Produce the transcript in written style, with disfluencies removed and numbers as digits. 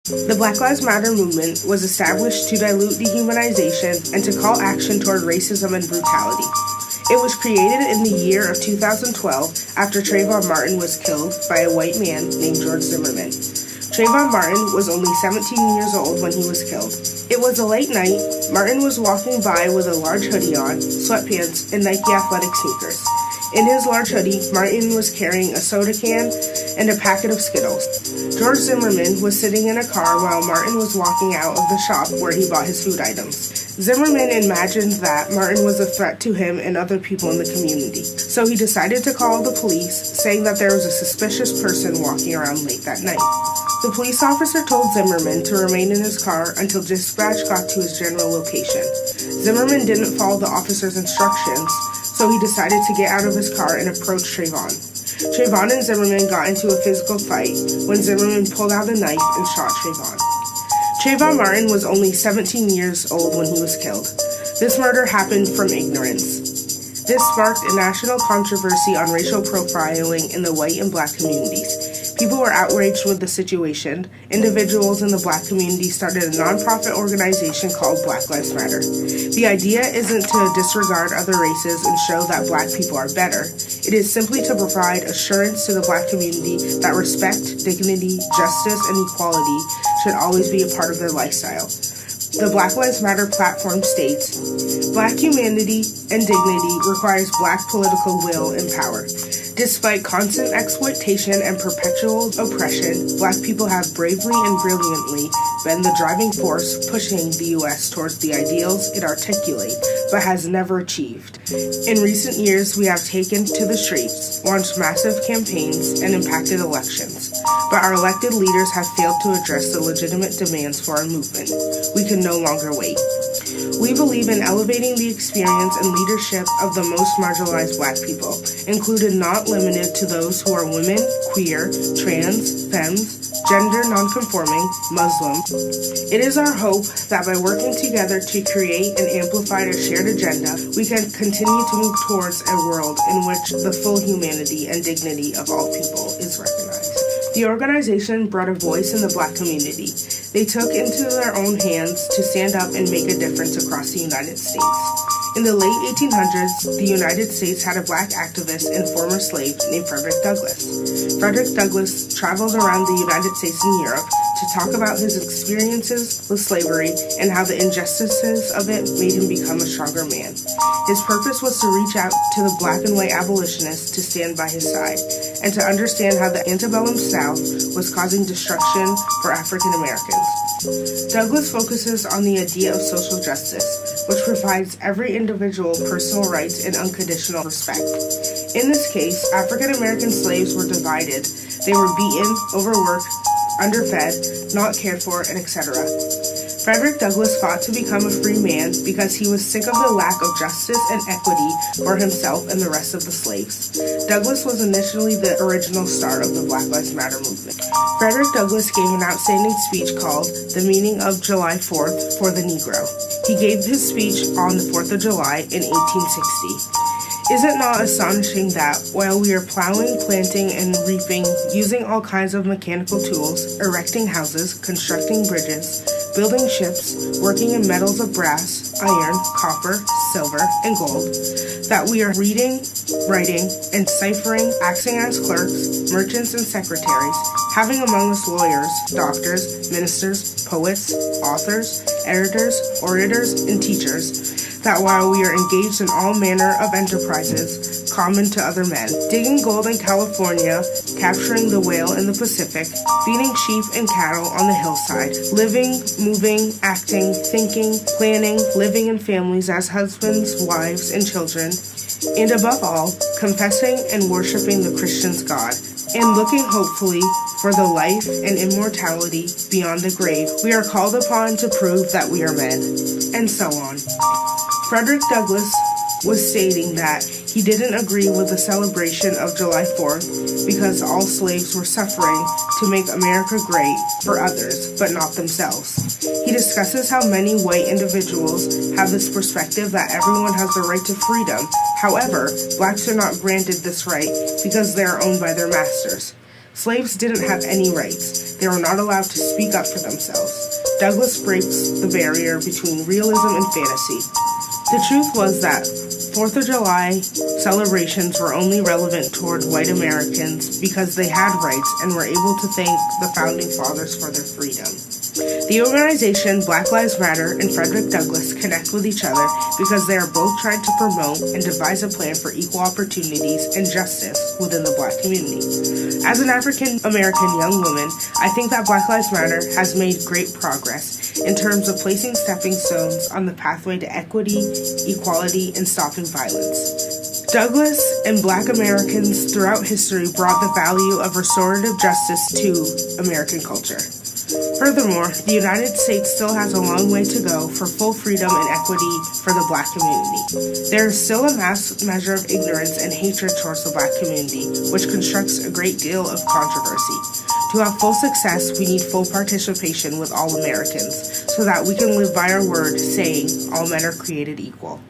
The Black Lives Matter movement was established to dilute dehumanization and to call action toward racism and brutality. It was created in the year of 2012 after Trayvon Martin was killed by a white man named George Zimmerman. Trayvon Martin was only 17 years old when he was killed. It was a late night. Martin was walking by with a large hoodie on, sweatpants, and Nike athletic sneakers. In his large hoodie, Martin was carrying a soda can and a packet of Skittles. George Zimmerman was sitting in a car while Martin was walking out of the shop where he bought his food items. Zimmerman imagined that Martin was a threat to him and other people in the community, so he decided to call the police, saying that there was a suspicious person walking around late that night. The police officer told Zimmerman to remain in his car until dispatch got to his general location. Zimmerman didn't follow the officer's instructions, so he decided to get out of his car and approach Trayvon. Trayvon and Zimmerman got into a physical fight when Zimmerman pulled out a knife and shot Trayvon. Trayvon Martin was only 17 years old when he was killed. This murder happened from ignorance. This sparked a national controversy on racial profiling in the white and black communities. People were outraged with the situation. Individuals in the black community started a nonprofit organization called Black Lives Matter. The idea isn't to disregard other races and show that black people are better. It is simply to provide assurance to the black community that respect, dignity, justice, and equality should always be a part of their lifestyle. The Black Lives Matter platform states, "Black humanity and dignity requires black political will and power. Despite constant exploitation and perpetual oppression, black people have bravely and brilliantly been the driving force pushing the U.S. towards the ideals it articulates, but has never achieved. In recent years, we have taken to the streets, launched massive campaigns, and impacted elections. But our elected leaders have failed to address the legitimate demands for our movement. We can no longer wait. We believe in elevating the experience and leadership of the most marginalized black people, included not limited to those who are women, queer, trans, femmes, gender nonconforming, Muslim. It is our hope that by working together to create and amplify a shared agenda, we can continue to move towards a world in which the full humanity and dignity of all people is recognized." The organization brought a voice in the black community. They took into their own hands to stand up and make a difference across the United States. In the late 1800s, the United States had a black activist and former slave named Frederick Douglass. Frederick Douglass traveled around the United States and Europe to talk about his experiences with slavery and how the injustices of it made him become a stronger man. His purpose was to reach out to the black and white abolitionists to stand by his side and to understand how the antebellum South was causing destruction for African Americans. Douglass focuses on the idea of social justice, which provides every individual personal rights and unconditional respect. In this case, African American slaves were divided. They were beaten, overworked, underfed, not cared for, and etc. Frederick Douglass fought to become a free man because he was sick of the lack of justice and equity for himself and the rest of the slaves. Douglass was initially the original star of the Black Lives Matter movement. Frederick Douglass gave an outstanding speech called "The Meaning of July 4th for the Negro." He gave his speech on the 4th of July in 1860. Is it not astonishing that, while we are plowing, planting, and reaping, using all kinds of mechanical tools, erecting houses, constructing bridges, building ships, working in metals of brass, iron, copper, silver, and gold, that we are reading, writing, and ciphering, acting as clerks, merchants, and secretaries, having among us lawyers, doctors, ministers, poets, authors, editors, orators, and teachers, that while we are engaged in all manner of enterprises common to other men, digging gold in California, capturing the whale in the Pacific, feeding sheep and cattle on the hillside, living, moving, acting, thinking, planning, living in families as husbands, wives, and children, and above all, confessing and worshiping the Christian's God, and looking hopefully for the life and immortality beyond the grave, we are called upon to prove that we are men, and so on. Frederick Douglass was stating that he didn't agree with the celebration of July 4th because all slaves were suffering to make America great for others, but not themselves. He discusses how many white individuals have this perspective that everyone has the right to freedom. However, blacks are not granted this right because they are owned by their masters. Slaves didn't have any rights. They were not allowed to speak up for themselves. Douglass breaks the barrier between realism and fantasy. The truth was that 4th of July celebrations were only relevant toward white Americans because they had rights and were able to thank the Founding Fathers for their freedom. The organization Black Lives Matter and Frederick Douglass connect with each other because they are both trying to promote and devise a plan for equal opportunities and justice within the Black community. As an African American young woman, I think that Black Lives Matter has made great progress in terms of placing stepping stones on the pathway to equity, equality, and stopping violence. Douglass and Black Americans throughout history brought the value of restorative justice to American culture. Furthermore, the United States still has a long way to go for full freedom and equity for the Black community. There is still a mass measure of ignorance and hatred towards the Black community, which constructs a great deal of controversy. To have full success, we need full participation with all Americans, so that we can live by our word saying, all men are created equal.